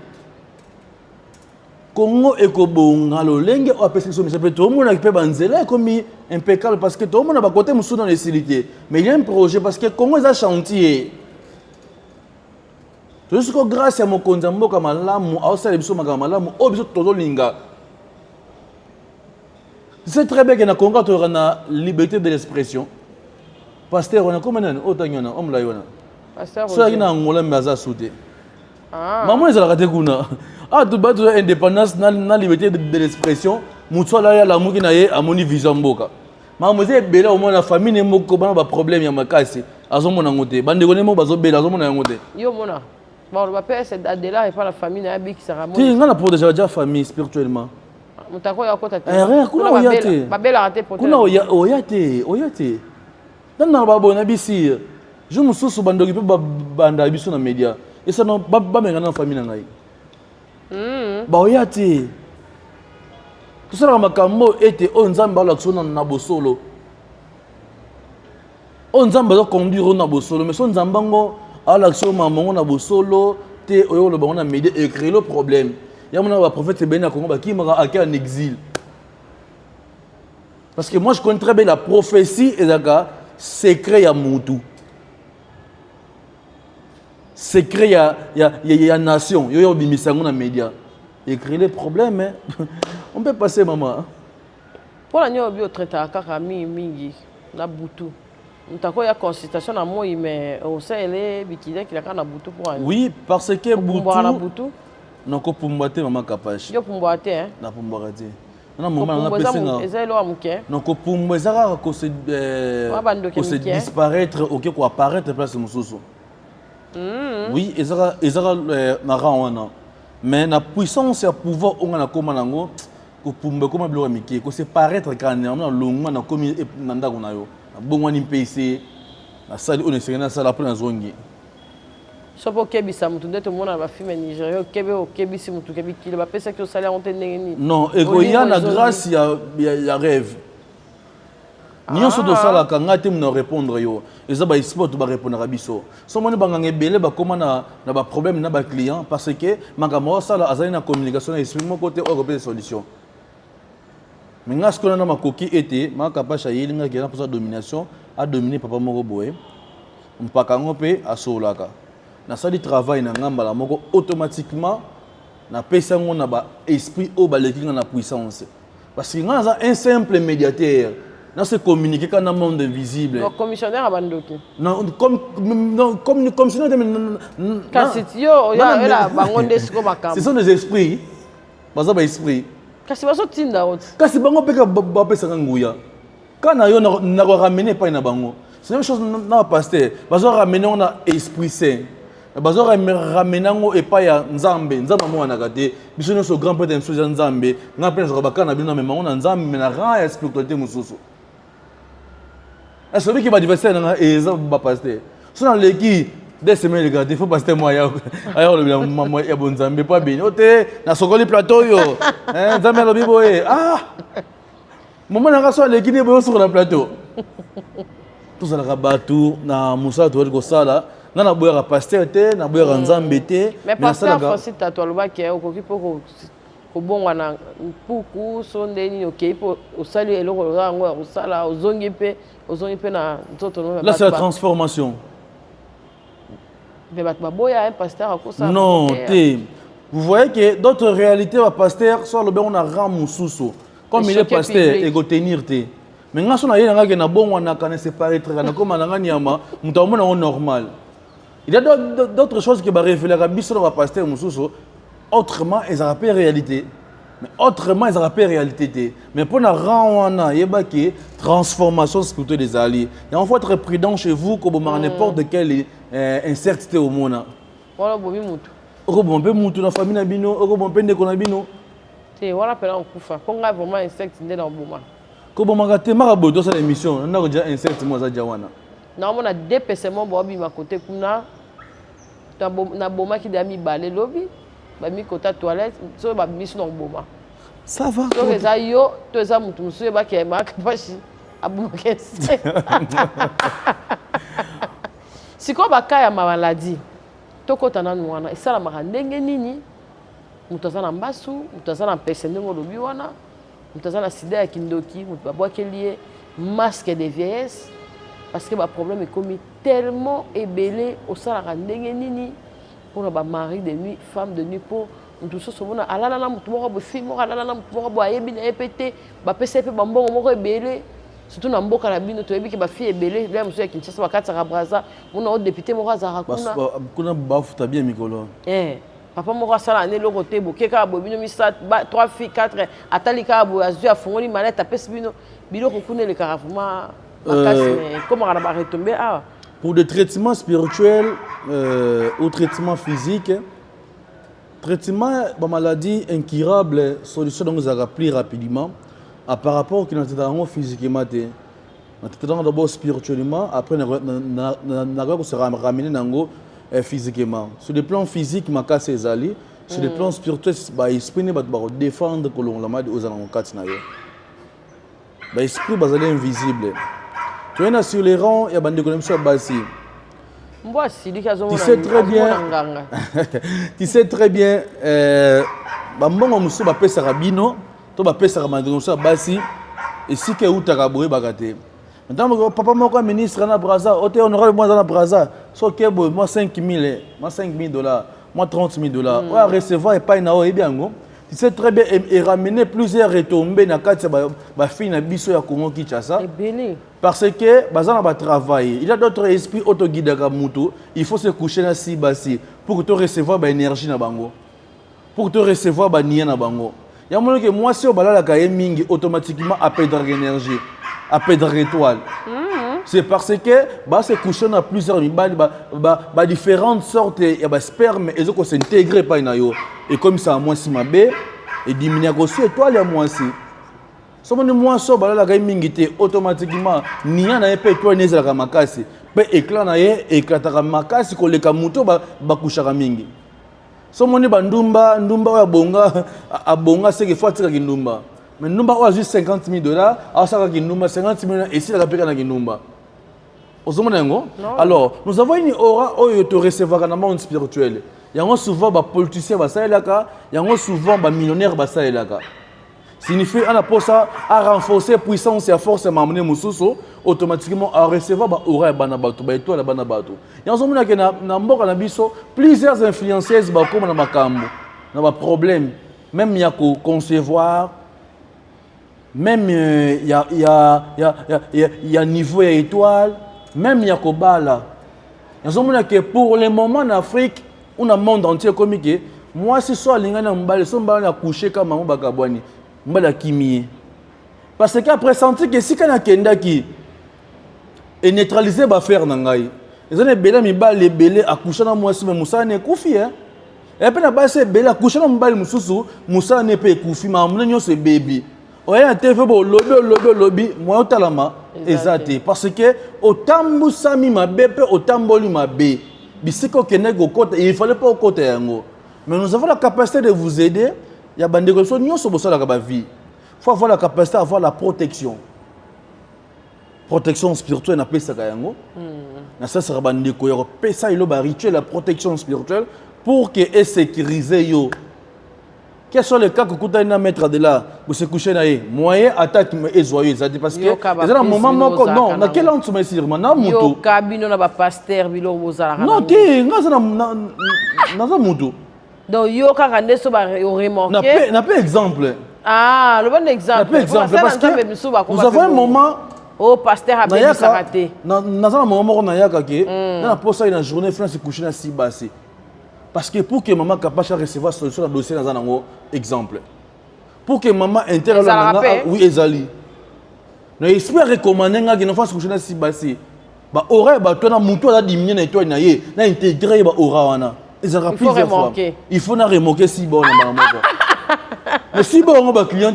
Congo ekobonga lolenge o apesi so mais tout le monde a peut banzela comme impeccable parce que tout le monde a côté musu dans les silité mais il y a un projet parce que Congo est un chantier jusqu'au grâce à mon konzambo comme malamu au sala biso malamu o biso todo linga c'est très bien que na Congo tu as liberté de l'expression pasteur on a comme nan otanyona on la yona pasteur so ina ngola mbaza souté maman ils ont raté kuna. Ah, tout bas, indépendance, na liberté de l'expression, mutual là la mouki na ye a moni vision boka. Mademoiselle bela au moins la famille ne mo ko ba problème ya makasi. Azo mona ngote. Bande ko ne mo bazo bela azo mona ngote. Yo mona. Bon, le père c'est Adela et pas la famille na bi qui sera mona. Ti ngana pour déjà famille spirituellement. Mutako ya kota te. Rien kuna oyate. Ba bela raté pour. Kuna oyate. Dan na ba bona bisi. Je me sous bandoki pe banda biso na média. Et ça non ba menga na famille na ngai. Ba oyate tout ça makambo était on nzamba l'action na bosolo on nzamba doit conduire na bosolo mais son nzambango à l'action mamango na bosolo te oyo le bango na média et créer le problème ya mona ba prophète ben na Congo ba ki maka aka en exil parce que moi je connais très bien la prophétie et daka secret ya mutu secret ya nation yo bimisango na média écrire les problèmes hein. On peut passer maman pour la nuit bio traiter kaka mingi na butu ntako ya consultation na moi mais au sele bikide ki la kana butu pour oui parce que butu non ko pumbate maman kapache yo pumbate hein na pumbate non maman na pesinga ezelo amuke non ko pumbezaka ko se disparaître OK ko apparaître place mususu oui ezaka na wana mais la puissance et le pouvoir on a comme nango ko pumba comme bilo miki ko se paraître quand na longa na comme nanda ko na yo bongo ni PC na sali on est na sala pour na zongi so po kebisa mutu ndeto mona ba film Nigeria kebe o kebisi mutu kebiki le ba pesa que sala on tenengeni non et ko ya na grâce ya rêve nyonso to sala ka ngati mna répondre yo eza ba sport ba répondre à biso so moni banganga ebele ba koma na ba problème na ba client parce que makamo sala azali na communication na esprit mon côté o ko solution mais ngas ko na makoki été makapasha yelinga ki na pour sa domination a dominer papa moko boye mpaka ngope asolaka na sali travail na ngamba la moko automatiquement na pesa ngona ba esprit o ba lekinga na puissance parce que ngaza un simple médiateur non c'est communiquer quand dans le monde invisible. Le commissionnaire a bandoki. Non comme commissionnaire de Kasitio ya la bangonde siko makam. Ce sont des esprits. Baza ba esprit. Kasi baso tinda ot. Kasi bango peka ba pesa nguya. Kana yo na ko ramener pas na bango. C'est la même chose na pasteur. Bazo ramener on a esprit saint. Bazo ramener ngo et pas ya nzambe mo na kate. Biso no so grand prêtre msuza nzambe. Na pena zo bakana bino mais on na nzambe na ra ya spiritualité mususu. Est-ce que va diverser dans et ça va passer sur les qui des semaines regarder il faut passer moi ailleurs le maman et bon nzambe pas bien oté na sokoli plateau yo hein nzambe lo biboye ah maman na raso les qui ne bon sur le plateau tout ça la rabatu na musa to ko sala na boya pasteur te na boya nzambe te mais pasteur Francis Tatoualouba qui est au ko bongo na puku sondeni OK pour osali eloko rango osala ozongi pe na nzoto no là c'est la transformation mais bat baboya un pasteur akosa non té vous voyez que d'autres réalités va pasteur soit le ben on a ram mususu comme il est pasteur et go tenir té mais ngaso na yena ngake na bongo na kana séparer très na comme na nganyama mutamona on normal il y a d'autres choses qui va révéler à biso va pasteur mususu autrement ils ont pas réalité mais autrement ils ont pas réalité mais pour na rendre yebaki transformation spirituelle des alliés il faut être prudent chez vous comme n'importe quelle incertitude au monde voilà bobi mutu robompe mutu na famille na bino robompe ndeko na bino te wala pela okufa konga vraiment insecte ndé na boma ko bomaka te maraboto to sa émission na ko déjà insecte mo za jawana na mona dépecement bobi ma côté kuna na boma ki dami balé lobi ba mi kota toilette so ba misu na boma ça va so eza yo to eza mutu musu ba ke ma kapashi abuma kese siko ba kaya maladie tokota na nwana esala maka ndenge nini moto aza na mbasu moto aza na pese ndenge olobi wana moto aza na sida ya kindoki moto babwakeli ye masque de vieillesse parce que baproblème ekomi tellement ebele osalaka ndenge nini mpona bamari de nuit femme de nuit mpo moto mosusu omona alala na moto moko boye fille moko alala na moto moko boye ayebi na ye mpe te bapesa ye mpe bambongo moko ebele surtout na mboka na bino toyebi ke bafille ebele lea mosusu ya kinshasa bakatisaka braza mona o député moko azalaka kuna bafuta bien mikolo papa moko asala na eloko te boke kaka boye bino misatu 3 filles 4 atali kaka boye azwi afongoli manete apesi bino biloko kuna elekaka vraimen makasi ekomaka na baretombe awa. Pour des traitements spirituels ou traitements physiques, traitement de maladie incurable, solution donc nous a plus rapidement par rapport à notre physiquement. Nous d'abord spirituellement, après nous se ramener physiquement. Sur le plan physique, ma casse est allée. Sur le plan spirituel, l'esprit ne va pas défendre que l'on l'a mal aux alentours. L'esprit est invisible. Tu es sur les rangs, il y a des connexions basses. Tu sais très bien. Tu sais très bien. Bon, monsieur, va payer Sarabino, tu vas payer Sarabino, bassi, et si que où tu as gagné, bagate. Maintenant, papa, moi, ministre, na Braza, tu es honorable, moi, dans la Braza, so que moi 5 000, moi 5 000 $, moi 30 000 $. On va recevoir et pas une heure et bien. Tu sais très bien, et ramener plusieurs retombées dans le cadre de fille na biso ya Congo Kinshasa. Parce que bazana va travailler. Il y a d'autres esprits autoguidés à Mutu. Il faut se coucher dans si bassi pour que tu recevoir ba énergie na bango. Pour que tu recevoir ba nia na bango. Il y a moment que moi si on bala la kaye mingi automatiquement à perdre l'énergie, à perdre l'étoile. C'est parce que bah se coucher dans plusieurs différentes sortes de sperme et donc s'intégrer pas inayo. Et comme ça moi si ma bé et diminuer aussi étoile à moi si. Somme de moi so bala la mingi automatiquement nia na epé étoile neza la makasi. Pe éclat na ye éclataka makasi ko le kamuto ba kushaka mingi. Somme ni bandumba ndumba ya bonga abonga c'est que faut tika kindumba. Mais ndumba a juste 50 000 $, a saka kindumba 50 000 $ et si la peka na kindumba. Alors, nous avons une aura où te recevoir dans le monde spirituel. Il y a souvent des politiciens, il y a souvent des millionnaires. Signifie que ça a renforcé la puissance et la force de m'amener Moussousso, automatiquement à recevoir des aura et des étoiles. Il y a plusieurs influenceuses comme dans des problèmes. Même il y a concevoir, même il y a niveau étoile. Même Yakobala, que pour le moment en Afrique, ou dans le monde entier, comme moi, si soit l'ingénieur mbale, son mbale a couché comme un bagabouani, mbale a kimie. Parce qu'après sentir que si quand a kenda qui est neutralisé, va faire nangai. Ils ont belé mi bal les belé à coucher dans moi si Moussa n'est koufi hein. Et puis na base belé à coucher dans mbale Moussou, Moussa n'est pas koufi, mais amener ce baby. Ouais, un TV bon lobby, moi au talama. Exact. Parce que autant Moussami m'a bébé, autant Boli m'a bé. Bisiko kenego côté, il fallait pas au côté yango. Mais nous avons la capacité de vous aider. Il y a des choses nous sommes sur la vie. Faut avoir la capacité d'avoir la protection. Protection spirituelle, on appelle ça yango. Na ça sera bandé ko yo pesa ilo ba rituel la protection spirituelle pour que et sécuriser yo. Quels sont les cas que vous avez mettre de là pour se coucher là? Moyen attaque est joyeux, parce que c'est un moment non, dans quel an tu me dis maintenant mutu? Yo kabino na ba pasteur bilo bozala. Non, ti, ngaza na mutu. Donc yo kaka ndeso ba remarquer. Na pas exemple. Ah, le bon exemple. Na pas exemple parce que nous avons un moment oh pasteur a bien s'arrêter. Na un moment on a yaka que na posa une journée France se coucher na si bassé. Parce que pour que maman capable de recevoir solution dans le dossier dans un exemple. Pour que maman intègre oui ezali. Na espère recommander nga que nous fasse coucher na si bassé. Ba aura ba toi na mutu a diminuer na toi na ye, na intégrer ba aura wana. Ezara plusieurs fois. Il faut na remarquer si bon na maman. Mais si bon on ba client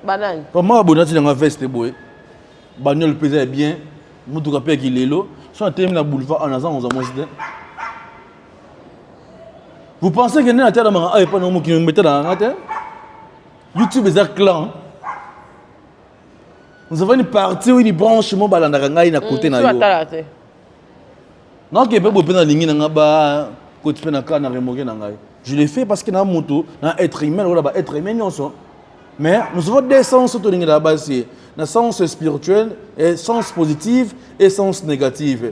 banane. Comment abonati dans veste boy. Bagnol pesait bien, mutu ka pe ki lelo, so termine na boulevard en azan on a mangé. Vous pensez que n'a pas de pas non qui me mettait dans la tête? YouTube est un clan. Nous avons une partie où il branche mon balandanga ina côté na yo. Non que peut pas na lingi na ba côté na kana remoguer na ngai. Je l'ai fait parce que dans moto, dans être humain, on a être humain. Mais nous avons des sens autour de la base. Dans le sens spirituel, et sens positif et sens négatif. Dans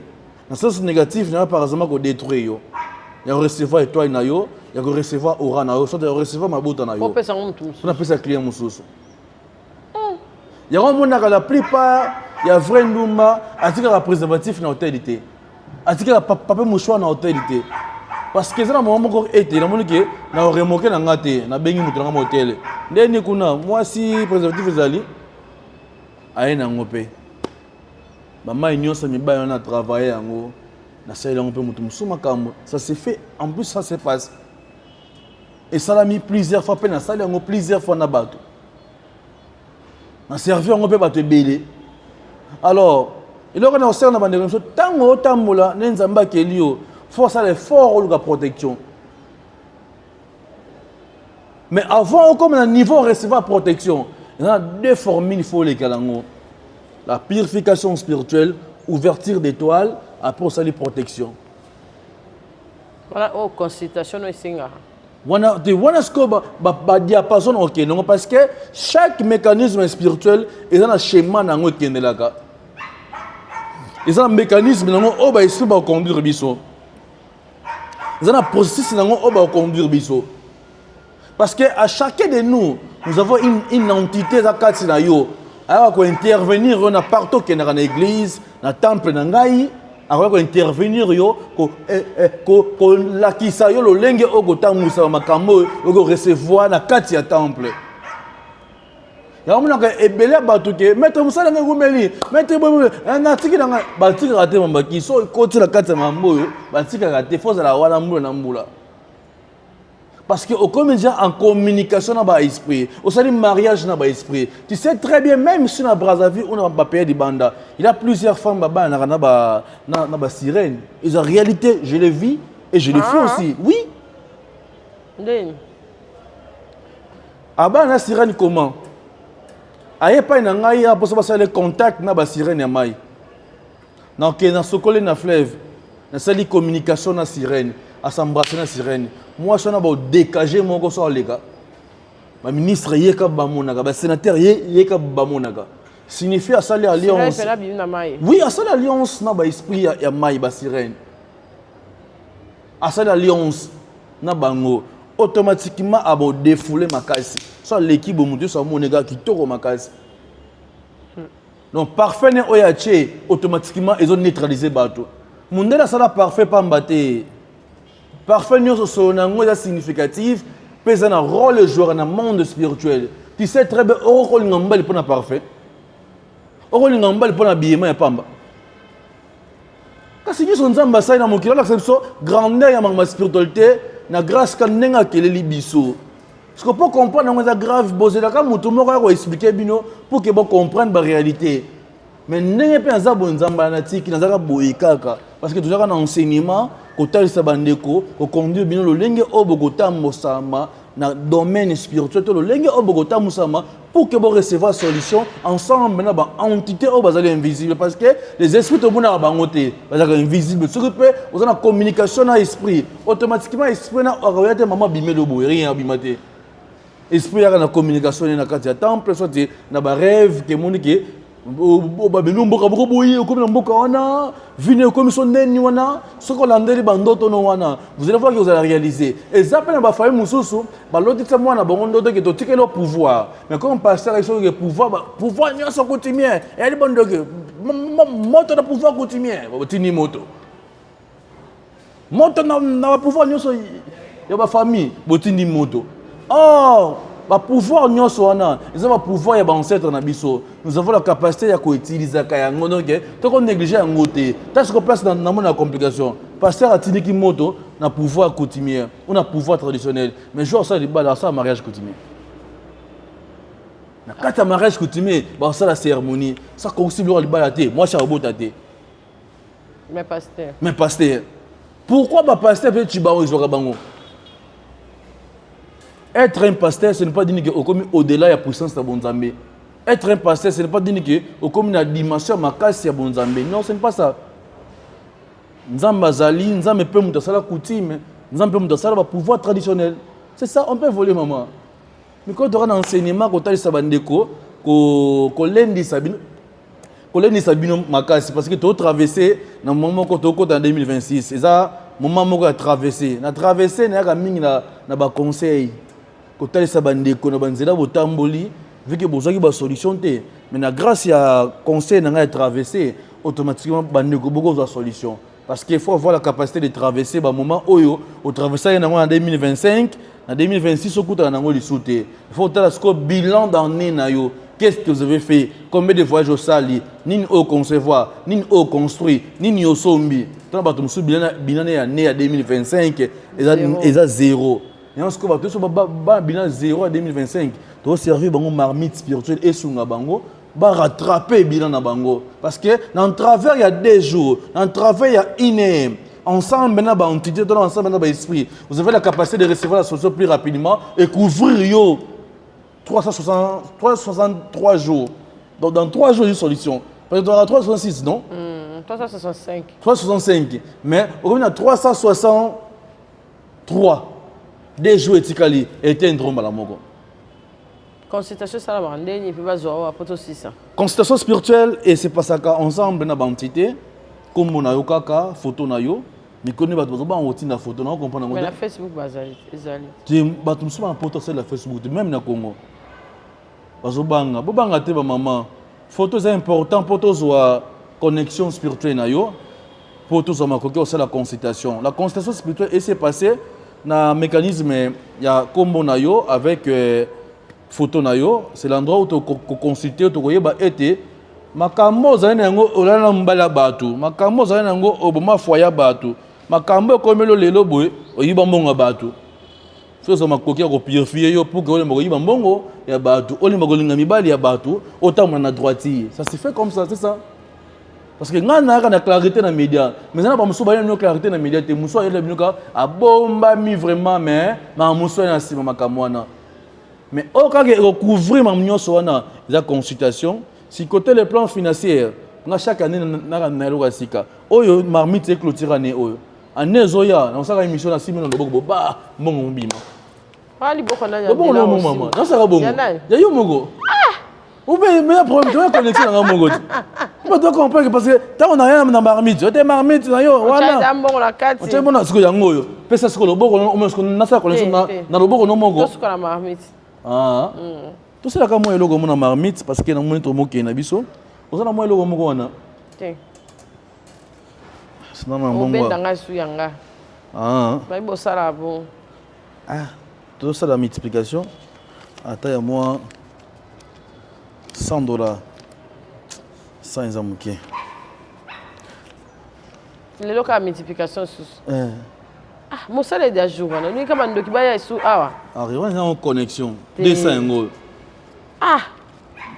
le sens négatif, il y a par exemple qu'on détruit. Il y a recevoir étoile, il y a recevoir aura, il y a recevoir ma boute. On appelle ça client moussous. Il y a la plupart, il y a vrai nouma, il y a préservatif dans l'hôtelité. Il y a papier mouchoir dans l'hôtelité. Parce que c'est un moment où il y a remarqué dans l'hôtel. Moi, si le préservatif est allé, il y a un peu. On a travaillé, ça s'est fait, en plus ça se passe. Et ça l'a mis plusieurs fois, plusieurs fois dans le bateau. On a servi, on peut battre belé. Alors, il y a un certain nombre de choses. Tant que il faut faire l'effort de la protection. Mais avant, comme un niveau de recevoir protection, il y a deux formules, il faut les calango. La purification spirituelle, ouverture d'étoiles, après ça, les protections. Voilà, oh, consultation, c'est ça. Diapason, ok, non, parce que chaque mécanisme spirituel est dans un schéma dans le Kenelaka. Il y a un mécanisme dans le conduire biso. Il y a un processus dans le conduire biso. Parce qu'à chacun de nous, nous avons une entité dans le yo. Alors qu'on intervenir on a partout dans l'église, dans le temple, dans le alors qu'on intervenir yo ko la kisa yo lo lenge ogota musa makambo ogo recevoir na kati ya temple ya mona ka ebele batuke maître musala ngumeli maître bobo na tiki na batika kate mamba kiso koti la kati ya mambo yo batika kate foza la wala mbula na mbula parce que au comme déjà en communication dans ba esprit au sein du mariage dans ba esprit tu sais très bien même si na Brazzaville on a pas payé des bandas il y a plusieurs femmes baba na ba sirène ils en réalité je les vis et je les fais aussi oui aba na sirène comment aye pa na ngai a pour ça le contact na ba sirène ya mai donc na sokole na fleuve na sali communication na sirène à s'embrasser na sirène moi je suis décagé mon go sur les gars ma ministre yeka bamonaka ba sénateur yeka bamonaka signifie à ça l'alliance oui à ça l'alliance na ba esprit ya mai ba sirène à ça l'alliance na bango automatiquement abo défouler makasi ça l'équipe bomutu ça monega qui toko makasi donc parfait ne oyache automatiquement ils ont neutralisé bateau mondela ça la parfait pas mbaté parfait nous son est significatif pèse un rôle joueur dans le monde spirituel tu sais très bien au rôle ngambali pour na parfait au rôle ngambali pour na biyema ya pamba kasi nous sommes nzamba sai na mokilo la so grandeur ya ma spiritualité na grâce ka nenga keleli biso ce que pour comprendre on est grave bosela ka mutu moko ya ko expliquer bino pour que bon comprendre la réalité mais nenga pe nzamba nzamba na tiki nzaka boyikaka parce que toujours un enseignement kotalisa bandeko ko conduire bino lo lenge obogota mosama na domaine spirituel to lo lenge obogota mosama pour que vous recevoir solution ensemble na ba entité o bazali invisible parce que les esprits to buna ba ngote bazali invisible ce que peut vous en communication na esprit automatiquement esprit na royauté maman bimelo bo rien bimate esprit ya na communication na kati ya temple soit na ba rêve que monike babino mboka boko boye comme na mboka wana vine comme son neni wana ce qu'on landeli bandoto no wana vous allez voir que vous allez réaliser et ça peut ba faye mususu ba lotisa mwana bongo ndoto que to tikelo pouvoir mais comme pasteur il le pouvoir nyoso coutumier et ali bondo que moto na pouvoir coutumier tini moto na pouvoir nyoso ya ba famille botini moto oh ba pouvoir nyonso wana ils ont ba pouvoir ya ba ancêtre na biso nous avons la capacité à utiliser kaya ngono ke to ko négliger yango te parce que place dans na complication pasteur atiniki moto na pouvoir coutumier on a pouvoir traditionnel mais jour ça libala ça mariage coutumier na kata mariage coutumier ba ça la cérémonie ça possible libala te moi ça robota te mais pasteur pourquoi ba pasteur peut tu ba o izoka bango. Être un pasteur, ce n'est pas dire que au-delà de la puissance de Bonzambé. Être un pasteur, ce n'est pas dire que au la dimension de la Bonzambé. Non, ce n'est pas ça. Nzamba Zali, Nzamba peut mouta sala coutume. nous avons un pouvoir traditionnel. C'est ça, on peut voler, maman. Mais quand on a un enseignement, quand on a sabandeko, qu'on sabino makasi parce que tu as traversé dans le moment quand tu es en 2026. C'est ça, moment où tu as traversé. Na traversé, na mingi na ba conseil. Quand tu as sabandeko, na banzela botamboli, vu que besoin de solution té. Mais na grâce à conseil na traversé, automatiquement bandeko beaucoup de solution. Parce qu'il faut avoir la capacité de traverser le moment où on traverse en 2025, en 2026, on a un il faut faire le bilan d'année. Qu'est-ce que vous avez fait? Combien de voyages au sali? Ni au concevoir, ni au construit, ni au sombi. Tant que bilan année à 2025, et ça zéro. Et on se voit tout ce bilan zéro à 2025. Tu dois servir une marmite spirituelle et sur bango. Rattraper bilan na bango parce que dans travers il y a 2 jours, dans travers il y a une heure. Ensemble maintenant ba entité dans ensemble maintenant ba esprit, vous avez la capacité de recevoir la solution plus rapidement et couvrir yo 363 jours. Donc dans 3 jours une solution. Parce que dans 366 non 365. 365 mais au moins 363 2 jours etikali était un drôme la moko. Consultation ça la ndeni puis bazo poto 600. Consultation spirituelle et c'est pas ça ensemble na entité comme on a yo kaka photo na yo mais connait ba ba on na photo na comprendre mais la Facebook bazali ezali. Tu ba tout ça important la Facebook même na Congo. Bazo banga bo banga te ba maman. Photo c'est important pour toi connexion spirituelle na yo pour tous ma coquille c'est la consultation. La consultation spirituelle et c'est passé na mécanisme ya combo na yo avec photo na yo, c'est l'endroit où tu consulter tu koyeba été makambo zana yango olala mbala batu makambo zana yango oboma foya batu makambo komelo lelo boy oyiba mbongo batu so ça makoki ko purifier yo pour que ole moyiba mbongo ya batu ole mogolinga mibali ya batu otamona na droitier ça se fait comme ça c'est ça parce que ngana na clarté na média mais na ba muso ba yo clarté na média te muso yele binoka abomba mi vraiment mais ma muso na sima makamwana. Mais au cas où couvrir la consultation, si côté le plan financier, chaque année, on a un euro. Oyo marmite clôture année oyo. Année zoya, on a une émission à 6 millions de bobo. Bah, mon bima. Ah, li boko na ya. Bon non mon maman. Non ça va bon. Ya yo mogo. Ah. Ou bien mais problème, tu vas connecter dans mogo. On doit comprendre parce que tant on a rien dans marmite, tu es marmite na yo. Voilà. Tu as bon la carte. Tu es bon na ce que yango yo. Pesa ce que le boko on a ça connexion na le boko no mogo. Tout ce que la marmite. Ah. Tout ça là comme moi le logo mon marmite parce que dans mon to moké na biso. Oza na moi le logo moko wana. Tiens. C'est dans mon moi. Danga suyanga. Ah. Ba bo sala bon. Ah. Tout ça la multiplication. Attends à moi $100. 100 ils ont moké. Le local multiplication sous. Ah, mon salaire est à jour. Nous comme un document sous awa. Arrive en connexion. 200 yango. Ah.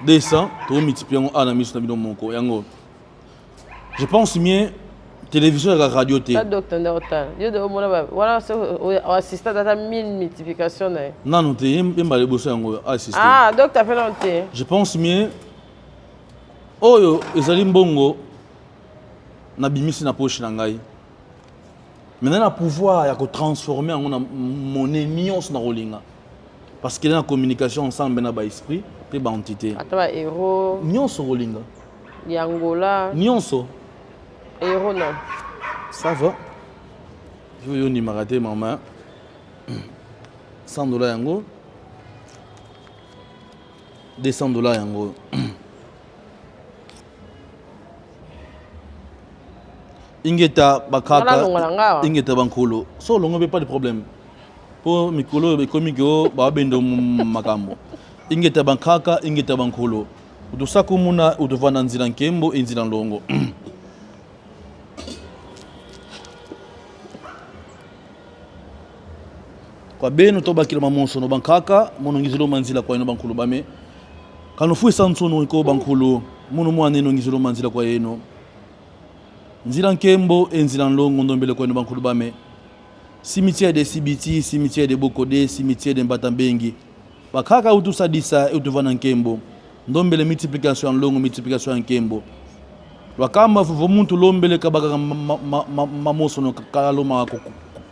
200, tu multiplies en ami sur la monko yango. Je pense bien télévision et la radio té. Ça docteur Ndota. Yo de mona voilà c'est assistant à 1000 multiplication là. Non non, tu es le boss yango assistant. Ah, docteur fait longtemps. Je pense bien oyo ezali mbongo na bimisi na poche na ngai. Maintenant, le pouvoir de transformer en monnaie nyonso na rolinga. Parce qu'il y a une communication ensemble dans l'esprit et l'entité. Attends, héros. Nyonso rolinga. Yangola. Nyonso. Héros non. Ça va. Je vais y rater maman. $100 yango. $200 yango. Ingeta bakaka ingeta bankolo so longo be pas de problème pour mikolo be komiko ba bendo makambo ingeta bankaka ingeta bankolo udosa kumuna udovana nzila nkembo enzila longo kwa beno to bakila mamonso no bankaka mono ngizilo manzila kwa eno bankolo bame kanu fu sanso no ko bankolo mono mwane no ngizilo manzila kwa eno nzila nkembo enzila longo ndombele kwa eno bankolo bame cimetière de Sibiti, cimetière de Bokode, cimetière de Mbatambengi bakaka utusadisa utuvana nkembo ndombele multiplication longo multiplication nkembo wakama vo muntu lombele kabaka mamoso no kaloma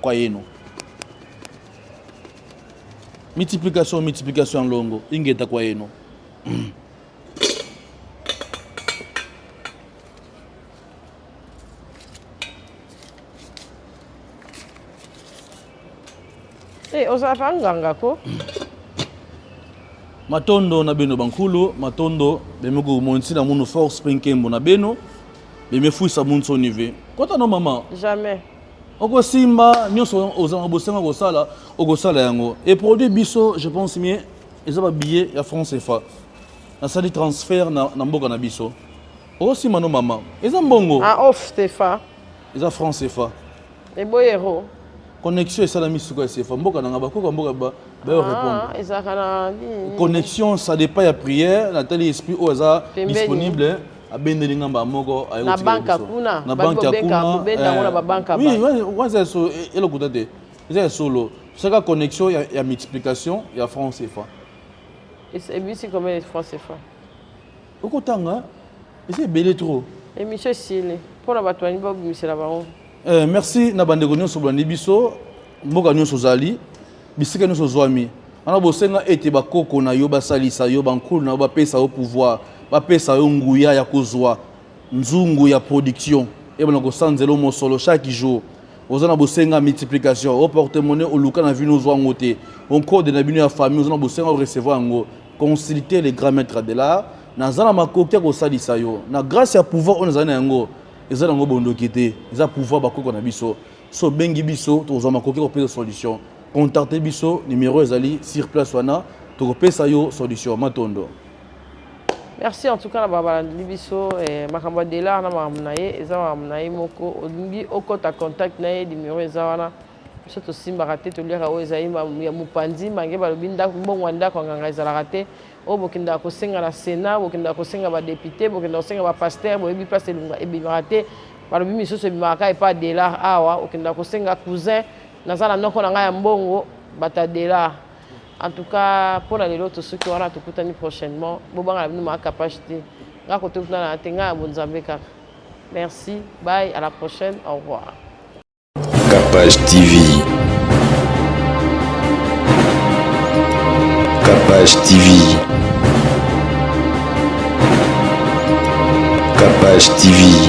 kwa eno multiplication longo ingeta kwa eno. Ozala nganga ko matondo na beno bankulu matondo bemeko monti na munu force penkembo na beno bemefuisa munso nive kota no mama jamais oko simba nyonso ozanga bosenga okosala yango et produit biso je pense bien eza ba billet ya France CFA na sali transfert na mboka na biso oko simba no mama eza mbongo off Stéphane eza France CFA et boyero connexion esala misuka CFA mboka na bakoka mboka ba répondre ezakana connexion ça dépend ya prière na tali esprit o eza disponible abendeli ngamba moko na banka kuna na banka kuna benda ngona ba banka ba oui waza so elokuta te eza solo saka connexion ya multiplication ya France CFA et bisi comme les France CFA okotanga c'est belé trop et monsieur Sile pour la batwani ba bimisela ba merci na bandeko nyonso bandi biso mboka nyonso zali bisika nyonso zwami ana bosenga ete bakoko na yo basalisa yo bankulu na yo bapesa yo pouvoir bapesa yo nguya ya kozwa nzungu ya production ebona kosanzela mosolo chaque jour ozana bosenga multiplication au porte-monnaie oluka na vino zwa ngote on code na bino ya famille ozana bosenga recevoir ngo consulter les grands maîtres de l'art na zana makoki ya kosalisa yo na grâce ya pouvoir on zana yango ezala ngo bondoki te eza pouvoir bakoko na biso so bengi biso tozwa makoki kopesa solution contactez biso numéro ezali sur place wana tokopesa yo solution matondo. Merci en tout cas na baba libiso makambo de l'art na mamnaye eza mamnaye moko olingi okota contact na ye numéro eza wana biso to simba raté to lira o eza ya mupandi mange balobi ndako mbongo ndako nganga eza raté o bokinda ko senga na Sénat bokinda ko senga ba député bokinda ko senga ba pasteur boyebi place ebimaka te balobi misusu ebimaka epa de l'art awa okinda ko senga cousin nazala noko na ngai ya mbongo bata de l'art. En tout cas, pour les autres, ceux qui vont tout écouter prochainement, merci, bye, à la prochaine, au revoir. Capage TV. Capage TV. Capage TV.